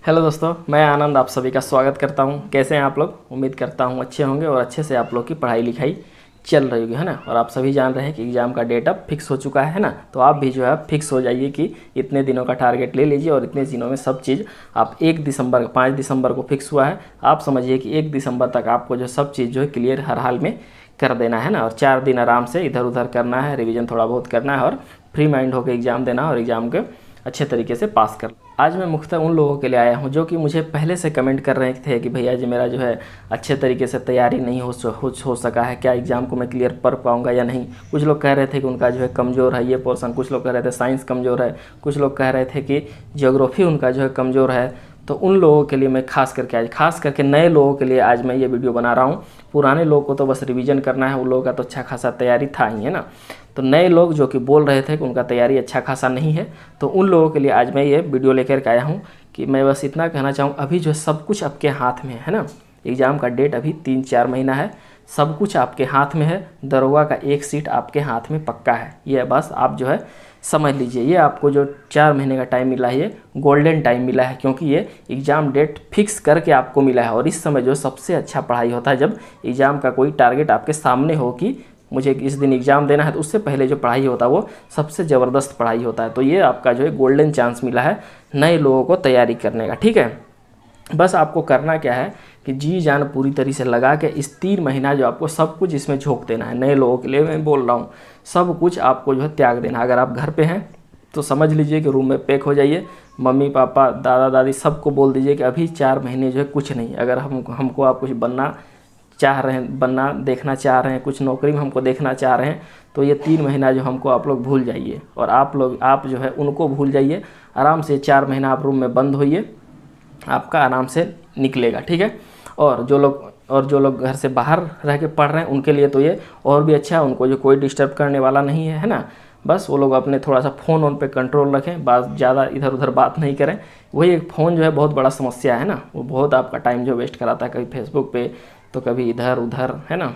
Hello दोस्तों, मैं आनंद आप सभी का स्वागत करता हूं। कैसे हैं आप लोग? उम्मीद करता हूं अच्छे होंगे और अच्छे से आप लोग की पढ़ाई लिखाई चल रही होगी, है ना। और आप सभी जान रहे हैं कि एग्ज़ाम का डेट अब फिक्स हो चुका है ना। तो आप भी जो है फिक्स हो जाइए कि इतने दिनों का टारगेट ले लीजिए और इतने दिनों में सब चीज़ आप 5 दिसंबर को फिक्स हुआ है। आप समझिए कि 1 दिसंबर तक आपको जो सब चीज़ जो है क्लियर हर हाल में कर देना है ना। और 4 दिन आराम से इधर उधर करना है, रिवीजन थोड़ा बहुत करना है और फ्री माइंड होकर एग्ज़ाम देना और एग्ज़ाम के अच्छे तरीके से पास कर। आज मैं मुख्यतः उन लोगों के लिए आया हूं जो कि मुझे पहले से कमेंट कर रहे थे कि भैया जी मेरा जो है अच्छे तरीके से तैयारी नहीं हो सका है, क्या एग्ज़ाम को मैं क्लियर कर पाऊंगा या नहीं। कुछ लोग कह रहे थे कि उनका जो है कमज़ोर है ये पोर्सन, कुछ लोग कह रहे थे साइंस कमज़ोर है, कुछ लोग कह रहे थे कि ज्योग्राफी उनका जो है कमज़ोर है। तो उन लोगों के लिए मैं खास करके नए लोगों के लिए आज मैं ये वीडियो बना रहा हूँ। पुराने लोगों को तो बस रिवीजन करना है, उन लोगों का तो अच्छा खासा तैयारी था ही, है ना। तो नए लोग जो कि बोल रहे थे कि उनका तैयारी अच्छा खासा नहीं है, तो उन लोगों के लिए आज मैं ये वीडियो लेकर के आया हूँ कि मैं बस इतना कहना चाहूँ, अभी जो सब कुछ आपके हाथ में है ना। एग्ज़ाम का डेट अभी 3-4 महीना है, सब कुछ आपके हाथ में है। दरोगा का एक सीट आपके हाथ में पक्का है, ये बस आप जो है समझ लीजिए। ये आपको जो 4 महीने का टाइम मिला है ये गोल्डन टाइम मिला है, क्योंकि ये एग्ज़ाम डेट फिक्स करके आपको मिला है। और इस समय जो सबसे अच्छा पढ़ाई होता है जब एग्ज़ाम का कोई टारगेट आपके सामने हो कि मुझे इस दिन एग्ज़ाम देना है, तो उससे पहले जो पढ़ाई होता है वो सबसे ज़बरदस्त पढ़ाई होता है। तो ये आपका जो है गोल्डन चांस मिला है नए लोगों को तैयारी करने का, ठीक है। बस आपको करना क्या है कि जी जान पूरी तरीके से लगा के इस 3 महीना जो आपको सब कुछ इसमें झोंक देना है। नए लोगों के लिए मैं बोल रहा हूँ, सब कुछ आपको जो है त्याग देना। अगर आप घर पे हैं तो समझ लीजिए कि रूम में पैक हो जाइए, मम्मी पापा दादा दादी सबको बोल दीजिए कि अभी 4 महीने जो है कुछ नहीं। अगर हमको आप कुछ बनना चाह रहे हैं, देखना चाह रहे हैं, कुछ नौकरी में हमको देखना चाह रहे हैं, तो ये 3 महीना जो हमको आप लोग भूल जाइए और आप जो है उनको भूल जाइए। आराम से 4 महीना आप रूम में बंद होइए, आपका आराम से निकलेगा, ठीक है। और जो लोग घर से बाहर रह के पढ़ रहे हैं उनके लिए तो ये और भी अच्छा है, उनको जो कोई डिस्टर्ब करने वाला नहीं है ना। बस वो लोग अपने थोड़ा सा फ़ोन ऑन पे कंट्रोल रखें, बात ज़्यादा इधर उधर बात नहीं करें। वही एक फ़ोन जो है बहुत बड़ा समस्या है ना, वो बहुत आपका टाइम जो वेस्ट कराता है, कभी फेसबुक पे तो कभी इधर उधर, है ना।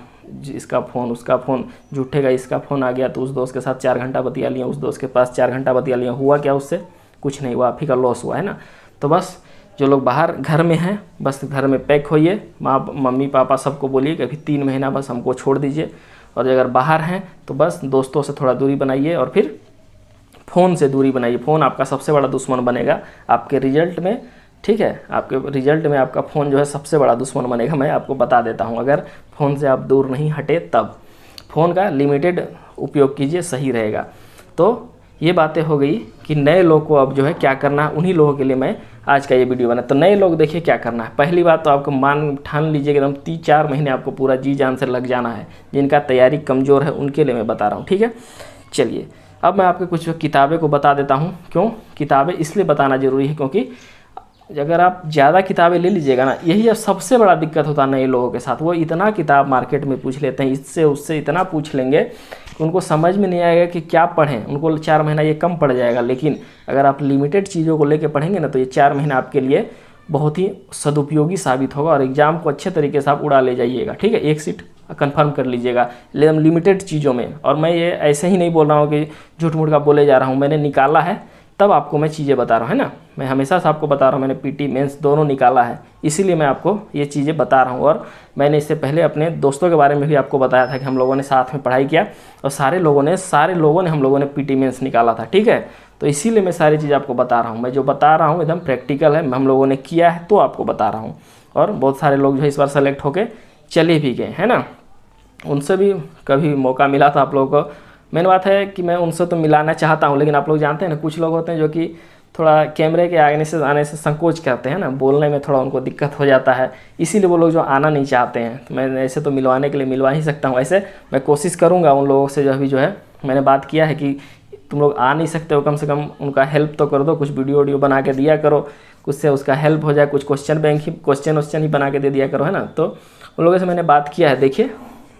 इसका फ़ोन उसका फ़ोन, झूठे का इसका फ़ोन आ गया तो उस दोस्त के साथ 4 घंटा बतिया लिया, उस दोस्त के पास 4 घंटा बतिया लिया, हुआ क्या उससे? कुछ नहीं हुआ, आप ही का लॉस हुआ, है ना। तो बस जो लोग बाहर घर में हैं बस घर में पैक होइए, मम्मी पापा सबको बोलिए कि अभी 3 महीना बस हमको छोड़ दीजिए। और अगर बाहर हैं तो बस दोस्तों से थोड़ा दूरी बनाइए और फिर फ़ोन से दूरी बनाइए। फ़ोन आपका सबसे बड़ा दुश्मन बनेगा आपके रिजल्ट में, ठीक है। आपके रिजल्ट में आपका फ़ोन जो है सबसे बड़ा दुश्मन बनेगा, मैं आपको बता देता हूँ। अगर फ़ोन से आप दूर नहीं हटे तब फ़ोन का लिमिटेड उपयोग कीजिए, सही रहेगा। तो ये बातें हो गई कि नए लोग को अब जो है क्या करना है, उन्हीं लोगों के लिए मैं आज का ये वीडियो बना। तो नए लोग देखिए क्या करना है। पहली बात तो आपको ठान लीजिए कि एकदम 3-4 महीने आपको पूरा जी जान से लग जाना है। जिनका तैयारी कमज़ोर है उनके लिए मैं बता रहा हूँ, ठीक है। चलिए अब मैं आपको कुछ किताबें को बता देता हूँ। क्यों किताबें इसलिए बताना ज़रूरी है, क्योंकि अगर आप ज़्यादा किताबें ले लीजिएगा ना, यही अब सबसे बड़ा दिक्कत होता है नए लोगों के साथ। वो इतना किताब मार्केट में पूछ लेते हैं, इससे उससे इतना पूछ लेंगे कि उनको समझ में नहीं आएगा कि क्या पढ़ें। उनको 4 महीना ये कम पड़ जाएगा। लेकिन अगर आप लिमिटेड चीज़ों को लेकर पढ़ेंगे ना तो ये 4 महीना आपके लिए बहुत ही सदुपयोगी साबित होगा और एग्ज़ाम को अच्छे तरीके से आप उड़ा ले जाइएगा, ठीक है। एक सीट कंफर्म कर लीजिएगा लिमिटेड चीज़ों में। और मैं ये ऐसे ही नहीं बोल रहा हूँ कि झूठ मूठ का बोले जा रहा हूँ, मैंने निकाला है तब आपको मैं चीज़ें बता रहा हूँ, है ना। मैं हमेशा से आपको बता रहा हूँ, मैंने पीटी मेंस दोनों निकाला है, इसीलिए मैं आपको ये चीज़ें बता रहा हूँ। और मैंने इससे पहले अपने दोस्तों के बारे में भी आपको बताया था कि हम लोगों ने साथ में पढ़ाई किया और सारे लोगों ने हम लोगों ने पीटी मेंस निकाला था, ठीक है। तो इसीलिए मैं सारी चीज़ आपको बता रहा हूँ। मैं जो बता रहा हूँ एकदम प्रैक्टिकल है, हम लोगों ने किया है तो आपको बता रहा हूँ। और बहुत सारे लोग जो है इस बार सेलेक्ट होके चले भी गए, है ना। उनसे भी कभी मौका मिला था आप लोगों को। मेन बात है कि मैं उनसे तो मिलाना चाहता हूँ, लेकिन आप लोग जानते हैं ना कुछ लोग होते हैं जो कि थोड़ा कैमरे के आने से संकोच करते हैं ना, बोलने में थोड़ा उनको दिक्कत हो जाता है, इसीलिए वो लोग जो आना नहीं चाहते हैं। तो मैं ऐसे तो मिलवाने के लिए मिलवा ही सकता हूँ। ऐसे मैं कोशिश करूँगा उन लोगों से जो अभी जो है मैंने बात किया है कि तुम लोग आ नहीं सकते हो, कम से कम उनका हेल्प तो कर दो, कुछ वीडियो बना के दिया करो, कुछ से उसका हेल्प हो जाए, कुछ क्वेश्चन ही बना के दे दिया करो, है ना। तो उन लोगों से मैंने बात किया है। देखिए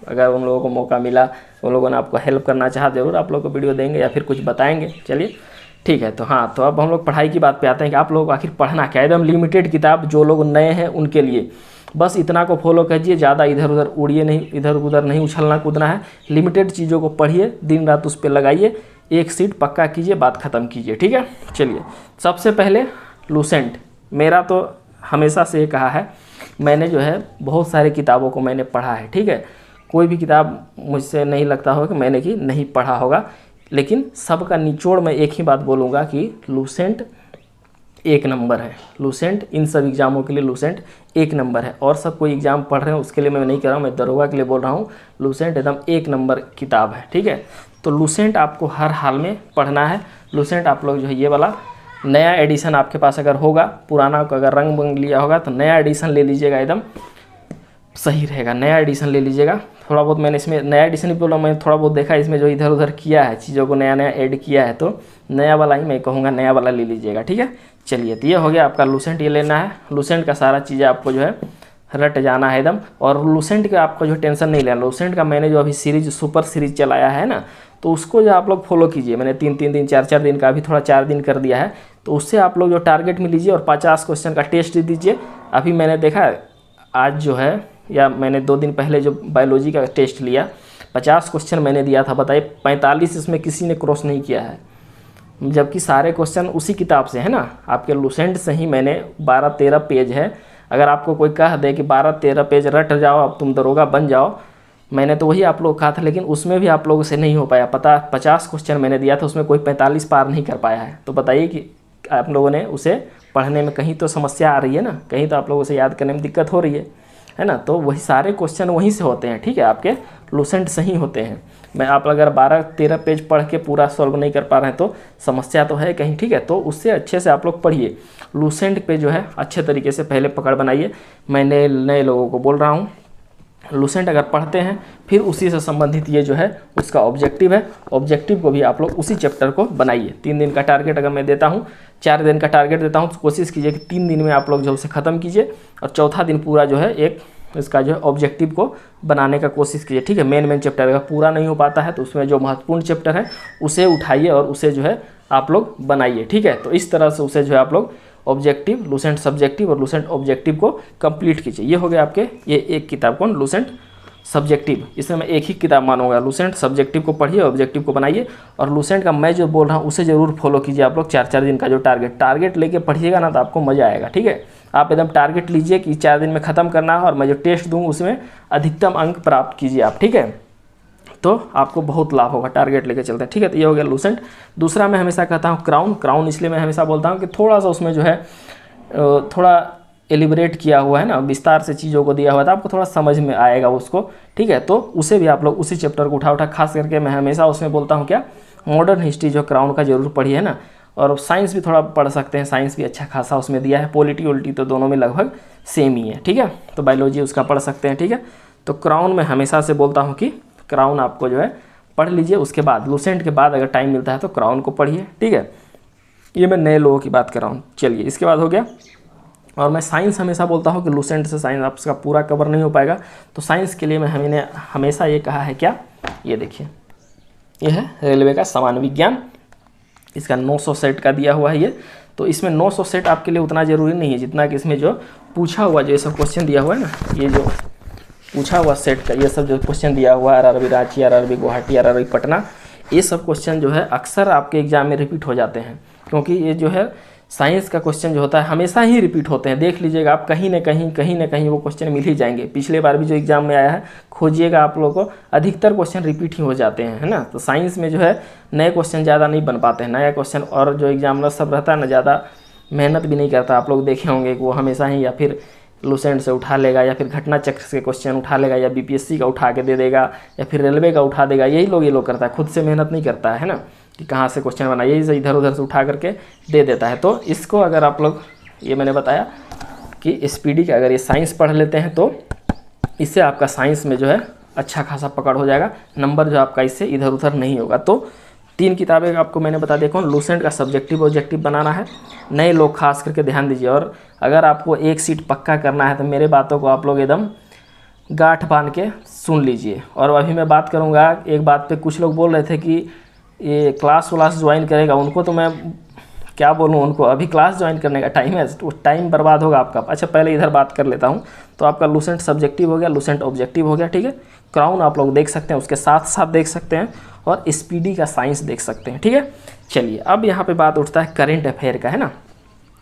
अगर उन लोगों को मौका मिला, उन लोगों ने आपको हेल्प करना चाहा, ज़रूर आप लोग को वीडियो देंगे या फिर कुछ बताएंगे। चलिए ठीक है। तो हाँ, तो अब हम लोग पढ़ाई की बात पे आते हैं कि आप लोगों को आखिर पढ़ना क्या है। एकदम लिमिटेड किताब, जो लोग नए हैं उनके लिए बस इतना को फॉलो कीजिए, ज़्यादा इधर उधर उड़िए नहीं, इधर उधर नहीं उछलना कूदना है। लिमिटेड चीज़ों को पढ़िए, दिन रात उस पर लगाइए, एक सीट पक्का कीजिए, बात ख़त्म कीजिए, ठीक है। चलिए सबसे पहले लूसेंट, मेरा तो हमेशा से ये कहा है, मैंने जो है बहुत सारी किताबों को मैंने पढ़ा है, ठीक है। कोई भी किताब मुझसे नहीं लगता होगा कि मैंने कि नहीं पढ़ा होगा, लेकिन सबका निचोड़ मैं एक ही बात बोलूँगा कि लूसेंट एक नंबर है। लूसेंट इन सब एग्ज़ामों के लिए लूसेंट एक नंबर है। और सब कोई एग्ज़ाम पढ़ रहे हैं उसके लिए मैं नहीं कह रहा हूँ, मैं दरोगा के लिए बोल रहा हूँ। लूसेंट एकदम एक नंबर किताब है, ठीक है। तो लूसेंट आपको हर हाल में पढ़ना है। लूसेंट आप लोग जो है ये वाला नया एडिशन आपके पास अगर होगा, पुराना को अगर रंग बंग लिया होगा तो नया एडिशन ले लीजिएगा, एकदम सही रहेगा। नया एडिशन ले लीजिएगा। थोड़ा बहुत मैंने इसमें नया एडिशन ही बोला, मैंने थोड़ा बहुत देखा इसमें जो इधर उधर किया है, चीज़ों को नया नया ऐड किया है, तो नया वाला ही मैं कहूँगा, नया वाला ले लीजिएगा, ठीक है। चलिए, तो ये हो गया आपका लूसेंट, ये लेना है। लूसेंट का सारा चीज़ें आपको जो है रट जाना है एकदम। और लूसेंट का आपको जो टेंशन नहीं लेना। लूसेंट का मैंने जो अभी सीरीज सुपर सीरीज चलाया है ना, तो उसको जो आप लोग फॉलो कीजिए। मैंने 3-3 दिन 4-4 दिन का, अभी थोड़ा 4 दिन कर दिया है, तो उससे आप लोग जो टारगेट में लीजिए और 50 क्वेश्चन का टेस्ट दीजिए। अभी मैंने देखा आज जो है, या मैंने 2 दिन पहले जो बायोलॉजी का टेस्ट लिया, 50 क्वेश्चन मैंने दिया था, बताइए 45 इसमें किसी ने क्रॉस नहीं किया है, जबकि सारे क्वेश्चन उसी किताब से है ना। आपके लूसेंट से ही मैंने 12-13 पेज है। अगर आपको कोई कह दे कि 12-13 पेज रट जाओ अब तुम दरोगा बन जाओ, मैंने तो वही आप लोग कहा था, लेकिन उसमें भी आप लोगों से नहीं हो पाया। 50 क्वेश्चन मैंने दिया था, उसमें कोई 45 पार नहीं कर पाया है। तो बताइए कि आप लोगों ने उसे पढ़ने में कहीं तो समस्या आ रही है ना, कहीं तो आप लोगों से याद करने में दिक्कत हो रही है ना। तो वही सारे क्वेश्चन वहीं से होते हैं, ठीक है, आपके लूसेंट से ही होते हैं। मैं आप अगर 12-13 पेज पढ़ के पूरा सॉल्व नहीं कर पा रहे हैं तो समस्या तो है कहीं, ठीक है। तो उससे अच्छे से आप लोग पढ़िए। लूसेंट पे जो है अच्छे तरीके से पहले पकड़ बनाइए। मैं नए लोगों को बोल रहा हूँ, लूसेंट अगर पढ़ते हैं फिर उसी से संबंधित ये जो है उसका ऑब्जेक्टिव है, ऑब्जेक्टिव को भी आप लोग उसी चैप्टर को बनाइए। 3 दिन का टारगेट अगर मैं देता हूँ, 4 दिन का टारगेट देता हूँ, तो कोशिश कीजिए कि 3 दिन में आप लोग जो उसे ख़त्म कीजिए, और चौथा दिन पूरा जो है एक इसका जो है ऑब्जेक्टिव को बनाने का कोशिश कीजिए, ठीक है। मेन चैप्टर अगर पूरा नहीं हो पाता है तो उसमें जो महत्वपूर्ण चैप्टर है उसे उठाइए और उसे जो है आप लोग बनाइए, ठीक है। तो इस तरह से उसे जो है आप लोग ऑब्जेक्टिव, लूसेंट सब्जेक्टिव और लूसेंट ऑब्जेक्टिव को कंप्लीट कीजिए। ये हो गया आपके ये एक किताब कौन, लूसेंट सब्जेक्टिव। इसमें मैं एक ही किताब मानूंगा। लूसेंट सब्जेक्टिव को पढ़िए, ऑब्जेक्टिव को बनाइए, और लूसेंट का मैं जो बोल रहा हूँ उसे ज़रूर फॉलो कीजिए आप लोग। 4-4 दिन का जो टारगेट लेके पढ़िएगा ना, तो आपको मज़ा आएगा, ठीक है। आप एकदम टारगेट लीजिए कि 4 दिन में ख़त्म करना है, और मैं जो टेस्ट दूँ उसमें अधिकतम अंक प्राप्त कीजिए आप, ठीक है। तो आपको बहुत लाभ होगा, टारगेट लेके चलते हैं, ठीक है। तो ये हो गया लूसेंट। दूसरा मैं हमेशा कहता हूँ क्राउन इसलिए मैं हमेशा बोलता हूँ कि थोड़ा सा उसमें जो है थोड़ा एलिबरेट किया हुआ है ना, विस्तार से चीज़ों को दिया हुआ था, आपको थोड़ा समझ में आएगा उसको, ठीक है। तो उसे भी आप लोग उसी चैप्टर को उठा खास करके मैं हमेशा उसमें बोलता हूँ क्या, मॉडर्न हिस्ट्री जो क्राउन का जरूर पढ़िए, है ना। और साइंस भी थोड़ा पढ़ सकते हैं, साइंस भी अच्छा खासा उसमें दिया है। पॉलिटी तो दोनों में लगभग सेम ही है, ठीक है। तो बायोलॉजी उसका पढ़ सकते हैं, ठीक है। तो क्राउन में हमेशा से बोलता हूँ कि क्राउन आपको जो है पढ़ लीजिए। उसके बाद लूसेंट के बाद अगर टाइम मिलता है तो क्राउन को पढ़िए, ठीक है। ये मैं नए लोगों की बात कर रहा हूँ। चलिए, इसके बाद हो गया, और मैं साइंस हमेशा बोलता हूँ कि लूसेंट से साइंस आपका पूरा कवर नहीं हो पाएगा। तो साइंस के लिए मैंने हमेशा ये कहा है क्या, ये देखिए, ये है रेलवे का सामान्य विज्ञान। इसका 900 सेट का दिया हुआ है ये। तो इसमें 900 सेट आपके लिए उतना ज़रूरी नहीं है जितना कि इसमें जो पूछा हुआ जो ये सब क्वेश्चन दिया हुआ है ना, ये जो पूछा हुआ सेट का ये सब जो क्वेश्चन दिया हुआ है, RRB Ranchi, RRB Guwahati, RRB Patna, ये सब क्वेश्चन जो है अक्सर आपके एग्जाम में रिपीट हो जाते हैं। क्योंकि ये जो है साइंस का क्वेश्चन जो होता है हमेशा ही रिपीट होते हैं। देख लीजिएगा आप, कहीं ना कहीं वो क्वेश्चन मिल ही जाएंगे। पिछले बार भी जो एग्जाम में आया है, खोजिएगा आप लोगों को, अधिकतर क्वेश्चन रिपीट ही हो जाते हैं, है ना। तो साइंस में जो है नए क्वेश्चन ज़्यादा नहीं बन पाते हैं, नया क्वेश्चन। और जो एग्जामिनर सब रहता है ना, ज़्यादा मेहनत भी नहीं करता। आप लोग देखे होंगे कि वो हमेशा ही या फिर लूसेंट से उठा लेगा, या फिर घटना चक्र से क्वेश्चन उठा लेगा, या BPSC का उठा के दे देगा, या फिर रेलवे का उठा देगा। यही लोग करता है, खुद से मेहनत नहीं करता है ना, कि कहाँ से क्वेश्चन बना, यही से इधर उधर से उठा करके दे देता है। तो इसको अगर आप लोग, ये मैंने बताया कि SPD का अगर ये साइंस पढ़ लेते हैं तो इससे आपका साइंस में जो है अच्छा खासा पकड़ हो जाएगा, नंबर जो आपका इससे इधर उधर नहीं होगा। तो 3 किताबें आपको मैंने बता दिया। कौन, लूसेंट का सब्जेक्टिव ऑब्जेक्टिव बनाना है। नए लोग खास करके ध्यान दीजिए, और अगर आपको एक सीट पक्का करना है तो मेरे बातों को आप लोग एकदम गांठ बांध के सुन लीजिए। और अभी मैं बात करूँगा एक बात पे, कुछ लोग बोल रहे थे कि ये क्लास ज्वाइन करेगा, उनको तो मैं क्या बोलूँ, उनको अभी क्लास ज्वाइन करने का टाइम है, तो टाइम बर्बाद होगा आपका। अच्छा, पहले इधर बात कर लेता हूँ। तो आपका लूसेंट सब्जेक्टिव हो गया, लूसेंट ऑब्जेक्टिव हो गया, ठीक है। क्राउन आप लोग देख सकते हैं, उसके साथ साथ देख सकते हैं, और SPD का साइंस देख सकते हैं, ठीक है। चलिए, अब यहाँ पे बात उठता है करेंट अफेयर का, है ना।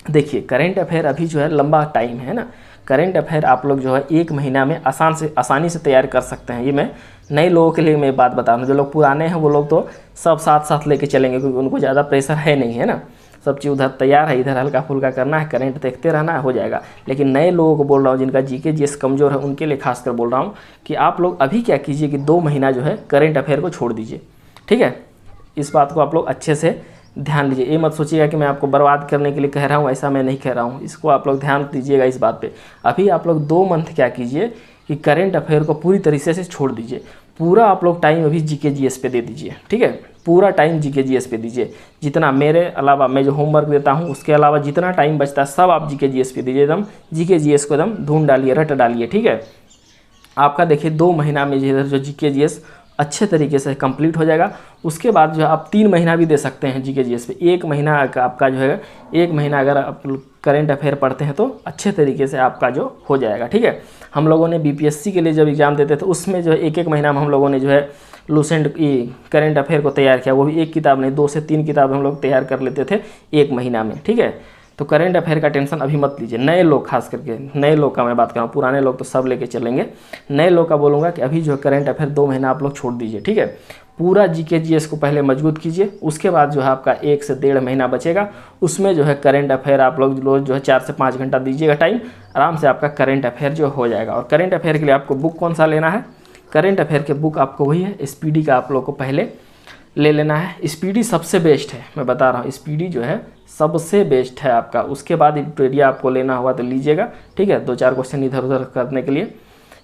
देखिए करेंट अफेयर अभी जो है लंबा टाइम है ना, करेंट अफेयर आप लोग जो है 1 महीना में आसानी से तैयार कर सकते हैं। ये मैं नए लोगों के लिए मैं बात बता रहा हूँ, जो लोग पुराने हैं वो लोग तो सब साथ साथ लेके चलेंगे, क्योंकि उनको ज़्यादा प्रेशर है नहीं, है ना, सब चीज़ उधर तैयार है, इधर हल्का फुल्का करना है, करेंट देखते रहना है, हो जाएगा। लेकिन नए लोगों को बोल रहा हूँ, जिनका जीके जीएस कमज़ोर है, उनके लिए खासकर बोल रहा हूँ कि आप लोग अभी क्या कीजिए कि 2 महीना जो है करेंट अफेयर को छोड़ दीजिए, ठीक है। इस बात को आप लोग अच्छे से ध्यान दीजिए। ये मत सोचिएगा कि मैं आपको बर्बाद करने के लिए कह रहा हूँ, ऐसा मैं नहीं कह रहा हूँ। इसको आप लोग ध्यान दीजिएगा इस बात पे। अभी आप लोग 2 मंथ क्या कीजिए कि करेंट अफेयर को पूरी तरीके से छोड़ दीजिए। पूरा आप लोग टाइम अभी जीके जीएस पे दे दीजिए, ठीक है। पूरा टाइम जीके जीएस पे दीजिए। जितना मेरे अलावा मैं जो होमवर्क देता हूँ उसके अलावा जितना टाइम बचता है सब आप जीके जीएस पे दीजिए। एकदम जीके जीएस को एकदम ढूंढ डालिए, रट डालिए, ठीक है। आपका देखिए 2 महीना में जो जीके जीएस अच्छे तरीके से कंप्लीट हो जाएगा। उसके बाद जो है आप 3 महीना भी दे सकते हैं जीके जीएस पे। 1 महीना आपका जो है 1 महीना अगर आप करेंट अफेयर पढ़ते हैं तो अच्छे तरीके से आपका जो हो जाएगा, ठीक है। हम लोगों ने बीपीएससी के लिए जब एग्ज़ाम देते थे उसमें जो है 1-1 महीना में हम लोगों ने जो है लूसेंट करेंट अफेयर को तैयार किया। वो भी 1 किताब नहीं, 2 से 3 किताब हम लोग तैयार कर लेते थे 1 महीना में, ठीक है। तो करेंट अफेयर का टेंशन अभी मत लीजिए। नए लोग, खास करके नए लोग का मैं बात कर रहा हूँ, पुराने लोग तो सब लेके चलेंगे। नए लोग का बोलूँगा कि अभी जो है करेंट अफेयर 2 महीना आप लोग छोड़ दीजिए, ठीक है। पूरा जीके जीएस को पहले मजबूत कीजिए। उसके बाद जो है आपका 1 से 1.5 महीना बचेगा, उसमें जो है करेंट अफेयर आप लोग जो है 4 से 5 घंटा दीजिएगा टाइम, आराम से आपका करेंट अफेयर जो हो जाएगा। और करेंट अफेयर के लिए आपको बुक कौन सा लेना है? करेंट अफेयर के बुक आपको वही है, स्पीडी का आप लोग को पहले ले लेना है। स्पीडी सबसे बेस्ट है, मैं बता रहा हूँ, स्पीडी जो है सबसे बेस्ट है आपका। उसके बाद एडिटोरिया आपको लेना हुआ तो लीजिएगा, ठीक है। 2-4 क्वेश्चन इधर उधर करने के लिए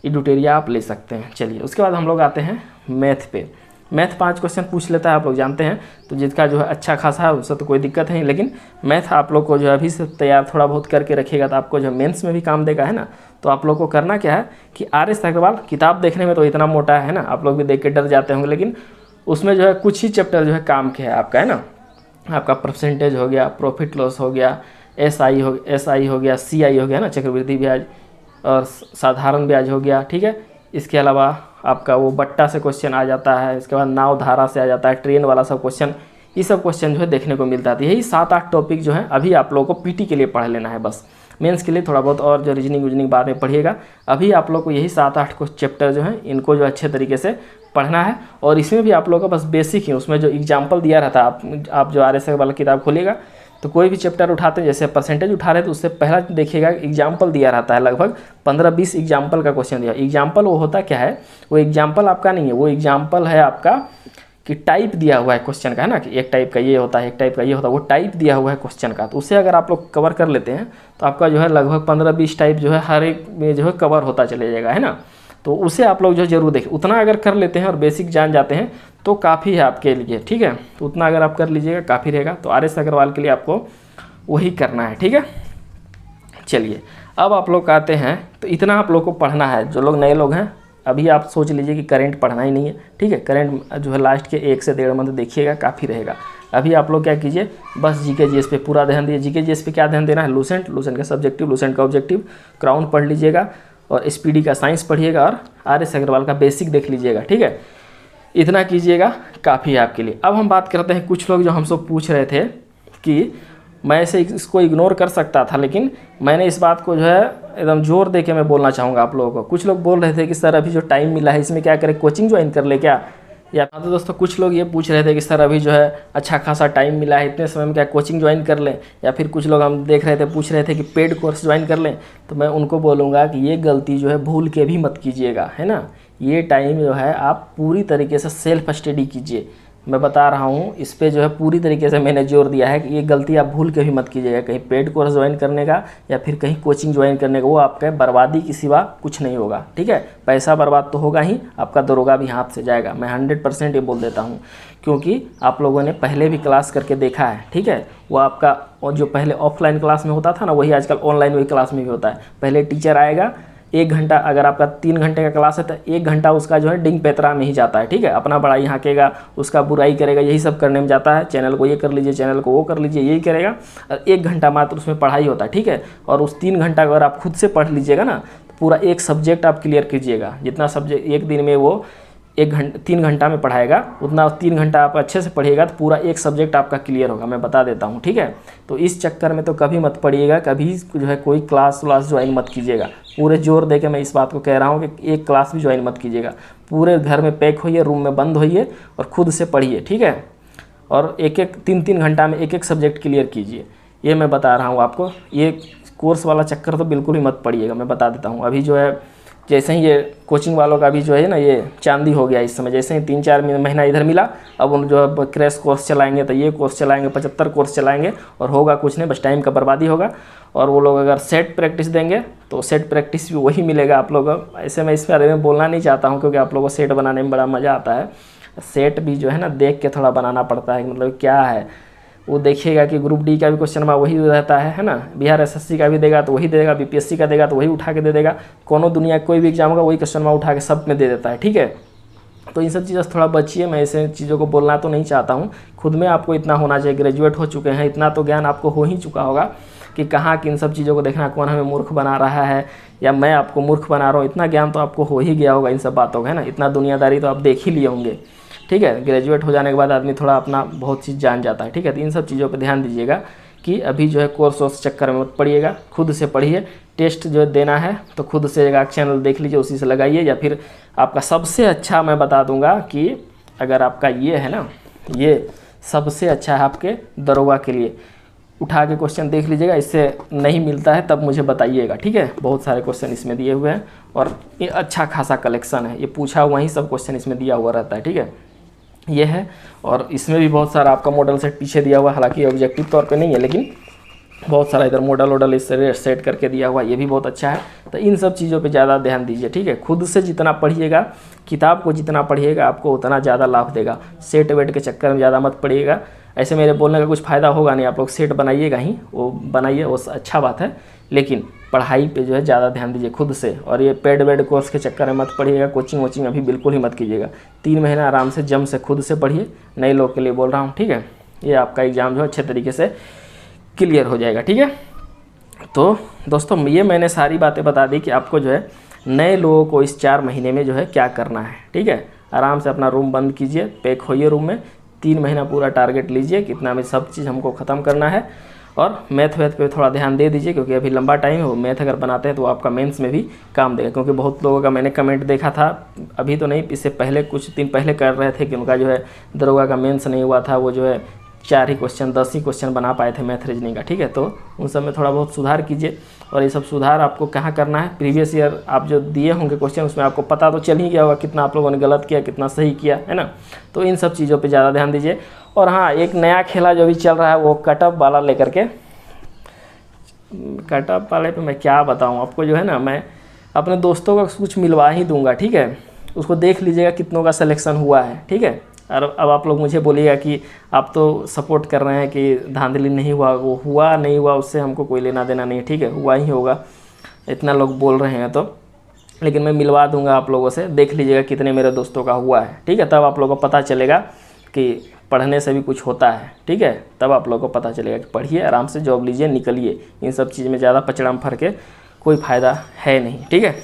एडिटोरिया आप ले सकते हैं। चलिए उसके बाद हम लोग आते हैं मैथ पे। मैथ 5 क्वेश्चन पूछ लेता है, आप लोग जानते हैं, तो जिसका जो है अच्छा खासा है उससे तो कोई दिक्कत नहीं। लेकिन मैथ आप लोग को जो है अभी से तैयार थोड़ा बहुत करके रखिएगा तो आपको जो मेंस में भी काम देगा, है ना। तो आप लोग को करना क्या है कि आर.एस. अग्रवाल किताब देखने में तो इतना मोटा है ना, आप लोग भी देख के डर जाते होंगे, लेकिन उसमें जो है कुछ ही चैप्टर जो है काम के है आपका, है ना। आपका परसेंटेज हो गया, प्रॉफिट लॉस हो गया, एसआई हो गया, सीआई हो गया ना, चक्रवृद्धि ब्याज, और साधारण ब्याज हो गया, ठीक है। इसके अलावा आपका वो बट्टा से क्वेश्चन आ जाता है, इसके बाद नाव धारा से आ जाता है, ट्रेन वाला सब क्वेश्चन, ये सब क्वेश्चन जो है देखने को मिलता है। यही 7-8 टॉपिक जो है अभी आप लोगों को पीटी के लिए पढ़ लेना है बस। मेंस के लिए थोड़ा बहुत और जो रीजनिंग बाद में पढ़िएगा। अभी आप लोग को यही 7-8 को चैप्टर जो है इनको जो अच्छे तरीके से पढ़ना है। और इसमें भी आप लोगों का बस बेसिक ही, उसमें जो एग्जाम्पल दिया रहता है, आप जो आर.एस. वाला किताब खोलिएगा तो कोई भी चैप्टर उठाते हैं, जैसे परसेंटेज उठा रहे तो उससे पहला देखिएगा एग्जाम्पल दिया रहता है, लगभग 15-20 एग्जाम्पल का क्वेश्चन दिया। एग्जाम्पल वो होता क्या है, वो एग्जाम्पल आपका नहीं है, वो एग्जाम्पल है आपका कि टाइप दिया हुआ है क्वेश्चन का, है ना, कि एक टाइप का ये होता है, एक टाइप का ये होता है, वो टाइप दिया हुआ है क्वेश्चन का। तो उसे अगर आप लोग कवर कर लेते हैं तो आपका जो है लगभग 15-20 टाइप जो है हर एक में जो है कवर होता चले जाएगा, है ना। तो उसे आप लोग जो जरूर देखें, उतना अगर कर लेते हैं और बेसिक जान जाते हैं तो काफ़ी है आपके लिए, ठीक है। तो उतना अगर आप कर लीजिएगा काफ़ी रहेगा। तो आर.एस. अग्रवाल के लिए आपको वही करना है, ठीक है। चलिए अब आप लोग आते हैं, तो इतना आप लोग को पढ़ना है। जो लोग नए लोग हैं अभी आप सोच लीजिए कि करेंट पढ़ना ही नहीं है, ठीक है। करेंट जो है लास्ट के 1 से 1.5 मंथ देखिएगा, काफ़ी रहेगा। अभी आप लोग क्या कीजिए, बस जीके जीएस पे पूरा ध्यान दीजिए। जीके जीएस पे क्या ध्यान देना है, लूसेंट का सब्जेक्टिव, लूसेंट का ऑब्जेक्टिव, क्राउन पढ़ लीजिएगा, और स्पीडी का साइंस पढ़िएगा, और आर.एस. अग्रवाल का बेसिक देख लीजिएगा, ठीक है। इतना कीजिएगा, काफ़ी है आपके लिए। अब हम बात करते हैं, कुछ लोग जो हमसे पूछ रहे थे कि मैं ऐसे इसको इग्नोर कर सकता था, लेकिन मैंने इस बात को जो है एकदम जोर दे के मैं बोलना चाहूँगा आप लोगों को। कुछ लोग बोल रहे थे कि सर अभी जो टाइम मिला है इसमें क्या करें, कोचिंग ज्वाइन कर ले क्या, या तो दोस्तों कुछ लोग ये पूछ रहे थे कि सर अभी जो है अच्छा खासा टाइम मिला है, इतने समय में क्या कोचिंग ज्वाइन कर लें, या फिर कुछ लोग हम देख रहे थे पूछ रहे थे कि पेड कोर्स ज्वाइन कर लें। तो मैं उनको बोलूँगा कि ये गलती जो है भूल के भी मत कीजिएगा, है ना। ये टाइम जो है आप पूरी तरीके से सेल्फ स्टडी कीजिए। मैं बता रहा हूँ, इस पे जो है पूरी तरीके से मैंने जोर दिया है कि ये गलती आप भूल के भी मत कीजिएगा, कहीं पेड कोर्स ज्वाइन करने का या फिर कहीं कोचिंग ज्वाइन करने का। वो आपके बर्बादी के सिवा कुछ नहीं होगा, ठीक है। पैसा बर्बाद तो होगा ही, आपका दरोगा भी हाथ से जाएगा, मैं 100% ये बोल देता हूँ, क्योंकि आप लोगों ने पहले भी क्लास करके देखा है, ठीक है। वो आपका और जो पहले ऑफलाइन क्लास में होता था ना, वही आजकल ऑनलाइन वही क्लास में भी होता है। पहले टीचर आएगा, 1 घंटा, अगर आपका 3 घंटे का क्लास है तो 1 घंटा उसका जो है डिंग पेतरा में ही जाता है, ठीक है। अपना बड़ाई हाँकेगा, उसका बुराई करेगा, यही सब करने में जाता है। चैनल को ये कर लीजिए, चैनल को वो कर लीजिए, यही करेगा। और 1 घंटा मात्र उसमें पढ़ाई होता है, ठीक है। और उस 3 घंटा अगर आप खुद से पढ़ लीजिएगा ना, तो पूरा एक सब्जेक्ट आप क्लियर कीजिएगा। जितना सब्जेक्ट एक दिन में वो 3 घंटा में पढ़ाएगा, उतना 3 घंटा आप अच्छे से पढ़िएगा तो पूरा एक सब्जेक्ट आपका क्लियर होगा, मैं बता देता हूँ, ठीक है। तो इस चक्कर में तो कभी मत पढ़िएगा, कभी जो है कोई क्लास ज्वाइन मत कीजिएगा। पूरे जोर दे के मैं इस बात को कह रहा हूँ कि एक क्लास भी ज्वाइन मत कीजिएगा। पूरे घर में पैक होइए, रूम में बंद होइए और खुद से पढ़िए, ठीक है। और 3 घंटा में एक सब्जेक्ट क्लियर कीजिए, ये मैं बता रहा हूँ आपको। ये कोर्स वाला चक्कर तो बिल्कुल ही मत पड़िएगा, मैं बता देता हूँ। अभी जो है जैसे ही ये कोचिंग वालों का भी जो है ना ये चांदी हो गया इस समय, जैसे ही 3-4 महीना इधर मिला, अब उन जो है क्रैश कोर्स चलाएंगे, तो ये कोर्स चलाएंगे, 75 कोर्स चलाएंगे और होगा कुछ नहीं, बस टाइम का बर्बादी होगा। और वो लोग अगर सेट प्रैक्टिस देंगे तो सेट प्रैक्टिस भी वही मिलेगा आप लोगों को। ऐसे मैं इस बारे में बोलना नहीं चाहता हूँ, क्योंकि आप लोगों को सेट बनाने में बड़ा मज़ा आता है। सेट भी जो है ना देख के थोड़ा बनाना पड़ता है, मतलब क्या है वो देखिएगा कि ग्रुप डी का भी क्वेश्चन वही रहता है ना। बिहार एसएससी का भी देगा तो वही देगा, बीपीएससी का देगा तो वही उठा के दे देगा, कोनो दुनिया कोई भी एग्जाम होगा वही क्वेश्चन उठा के सब में दे देता है, ठीक है। तो इन सब चीज़ों से थोड़ा बचिए, मैं ऐसे चीज़ों को बोलना तो नहीं चाहता हूँ। खुद में आपको इतना होना चाहिए, ग्रेजुएट हो चुके हैं, इतना तो ज्ञान आपको हो ही चुका होगा कि कहाँ किन सब चीज़ों को देखना, कौन हमें मूर्ख बना रहा है या मैं आपको मूर्ख बना रहा हूँ, इतना ज्ञान तो आपको हो ही गया होगा इन सब बातों का, है ना। इतना दुनियादारी तो आप देख ही लिए होंगे, ठीक है। ग्रेजुएट हो जाने के बाद आदमी थोड़ा अपना बहुत चीज़ जान जाता है, ठीक है। तो इन सब चीज़ों पे ध्यान दीजिएगा कि अभी जो है कोर्स चक्कर में मत पड़िएगा, खुद से पढ़िए। टेस्ट जो देना है तो खुद से एक चैनल देख लीजिए, उसी से लगाइए। या फिर आपका सबसे अच्छा मैं बता दूंगा कि अगर आपका ये है ना, ये सबसे अच्छा है आपके दरोगा के लिए, उठा के क्वेश्चन देख लीजिएगा। इससे नहीं मिलता है तब मुझे बताइएगा, ठीक है। बहुत सारे क्वेश्चन इसमें दिए हुए हैं और ये अच्छा खासा कलेक्शन है, ये पूछा हुआ ही सब क्वेश्चन इसमें दिया हुआ रहता है, ठीक है। ये है और इसमें भी बहुत सारा आपका मॉडल सेट पीछे दिया हुआ है, हालांकि ऑब्जेक्टिव तौर पे नहीं है, लेकिन बहुत सारा इधर मॉडल इससे सेट करके दिया हुआ है, ये भी बहुत अच्छा है। तो इन सब चीज़ों पे ज़्यादा ध्यान दीजिए, ठीक है। खुद से जितना पढ़िएगा, किताब को जितना पढ़िएगा आपको उतना ज़्यादा लाभ देगा। सेट वेट के चक्कर में ज़्यादा मत पढ़िएगा, ऐसे मेरे बोलने का कुछ फ़ायदा होगा नहीं। आप लोग सेट बनाइएगा ही, वो बनाइए, वो अच्छा बात है, लेकिन पढ़ाई पे जो है ज़्यादा ध्यान दीजिए खुद से। और ये पेड वेड कोर्स के चक्कर में मत पढ़िएगा, कोचिंग वोचिंग अभी बिल्कुल ही मत कीजिएगा। 3 महीना आराम से जम से खुद से पढ़िए, नए लोग के लिए बोल रहा हूँ, ठीक है। ये आपका एग्ज़ाम जो है अच्छे तरीके से क्लियर हो जाएगा, ठीक है। तो दोस्तों ये मैंने सारी बातें बता दी कि आपको जो है नए लोगों को इस 4 महीने में जो है क्या करना है, ठीक है। आराम से अपना रूम बंद कीजिए, पैक होइए रूम में, 3 महीना पूरा टारगेट लीजिए कितना में सब चीज़ हमको ख़त्म करना है। और मैथ पे थोड़ा ध्यान दे दीजिए, क्योंकि अभी लंबा टाइम है। वो मैथ अगर बनाते हैं तो आपका मेंस में भी काम देगा, क्योंकि बहुत लोगों का मैंने कमेंट देखा था, अभी तो नहीं, इससे पहले कुछ दिन पहले कर रहे थे कि उनका जो है दरोगा का मेंस नहीं हुआ था, वो जो है 4 ही क्वेश्चन 10 ही क्वेश्चन बना पाए थे मैथ रीजनिंग का, ठीक है। तो उन सब में थोड़ा बहुत सुधार कीजिए। और ये सब सुधार आपको कहाँ करना है, प्रीवियस ईयर आप जो दिए होंगे क्वेश्चन, उसमें आपको पता तो चल ही गया होगा कितना आप लोगों ने गलत किया, कितना सही किया, है ना। तो इन सब चीज़ों पे ज़्यादा ध्यान दीजिए। और हाँ, एक नया खेला जो भी चल रहा है वो कटअप वाला लेकर के, कटअप वाले पे मैं क्या बताऊँ आपको, जो है ना मैं अपने दोस्तों का कुछ मिलवा ही दूंगा, ठीक है। उसको देख लीजिएगा कितनों का सिलेक्शन हुआ है, ठीक है। और अब आप लोग मुझे बोलिएगा कि आप तो सपोर्ट कर रहे हैं कि धांधली नहीं हुआ, वो हुआ नहीं हुआ उससे हमको कोई लेना देना नहीं है, ठीक है। हुआ ही होगा, इतना लोग बोल रहे हैं तो, लेकिन मैं मिलवा दूंगा आप लोगों से, देख लीजिएगा कितने मेरे दोस्तों का हुआ है, ठीक है। तब आप लोगों को पता चलेगा कि पढ़ने से भी कुछ होता है, ठीक है। तब आप लोगों को पता चलेगा कि पढ़िए, आराम से जॉब लीजिए, निकलिए। इन सब चीज़ में ज़्यादा पचड़म फर के कोई फ़ायदा है नहीं, ठीक है।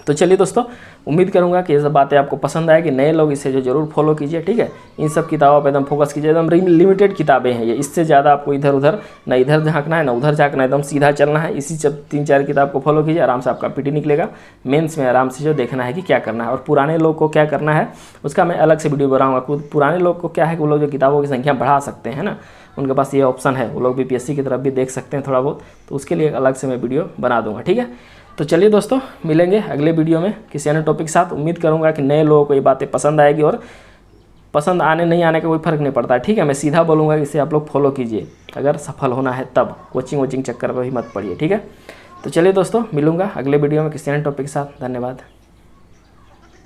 तो चलिए दोस्तों, उम्मीद करूंगा कि ये सब बातें आपको पसंद आएगी। नए लोग इसे जो जरूर फॉलो कीजिए, ठीक है। इन सब किताबों पर एकदम फोकस कीजिए, एकदम लिमिटेड किताबें हैं ये, इससे ज़्यादा आपको इधर उधर ना इधर झांकना है ना उधर झांकना है, एकदम सीधा चलना है। इसी सब 3-4 किताब को फॉलो कीजिए, आराम से आपका पीटी निकलेगा। मेंस में आराम से जो देखना है कि क्या करना है। और पुराने लोग को क्या करना है उसका मैं अलग से वीडियो बनाऊँगा। पुराने लोग को क्या है कि वो लोग जो किताबों की संख्या बढ़ा सकते हैं ना, उनके पास ये ऑप्शन है, वो लोग बीपीएससी की तरफ भी देख सकते हैं थोड़ा बहुत, तो उसके लिए अलग से मैं वीडियो बना दूँगा, ठीक है। तो चलिए दोस्तों, मिलेंगे अगले वीडियो में किसी अन्य टॉपिक के साथ। उम्मीद करूंगा कि नए लोगों को ये बातें पसंद आएगी, और पसंद आने नहीं आने का कोई फ़र्क नहीं पड़ता, ठीक है। मैं सीधा बोलूँगा कि इसे आप लोग फॉलो कीजिए, अगर सफल होना है तब। कोचिंग वोचिंग चक्कर पर भी मत पड़िए, ठीक है। तो चलिए दोस्तों, मिलूंगा अगले वीडियो में किसी अन्य टॉपिक के साथ। धन्यवाद।